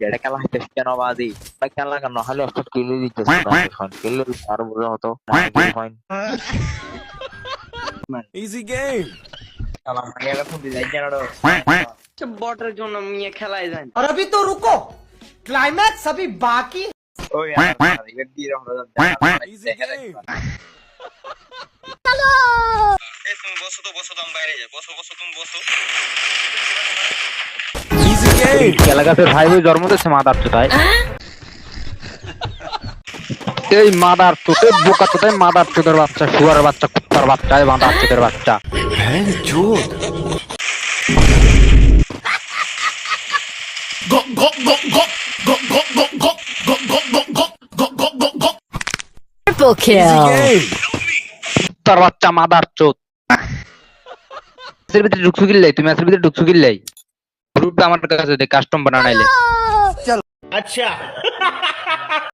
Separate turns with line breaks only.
এটা খেলা হইতেছে কেন বাদি খেলা কেন হলে একটা কিলো দিতেছে এখন কিলো আর বড় হতো
Easy game.
বটের জন্য নিয়ে খেলায় যায়
और अभी तो रुको क्लाइमैक्स अभी बाकी
Easy game.
তুমি বসো তো আমি বাইরে যাই বসো তুমি বসো
Easy game.
খেলা গাছের ভাই ভাই জন্ম দিচ্ছে মাদার চোদায় এই মাদার চোদে বোকা চোদে মাদার চোদের বাচ্চা শুয়ারের বাচ্চা কুত্তার বাচ্চা এই মাদার চোদের বাচ্চা
Triple
Easy
kill.
game.
কুত্তার বাচ্চা মাদার চোদ ম্যাচের ভিতরে ঢুকছু কিল্লাই তুমি ম্যাচের ভিতরে ঢুকছু কিল্লাই গ্রুপটা আমার কাছে দে কাস্টম বানাইলে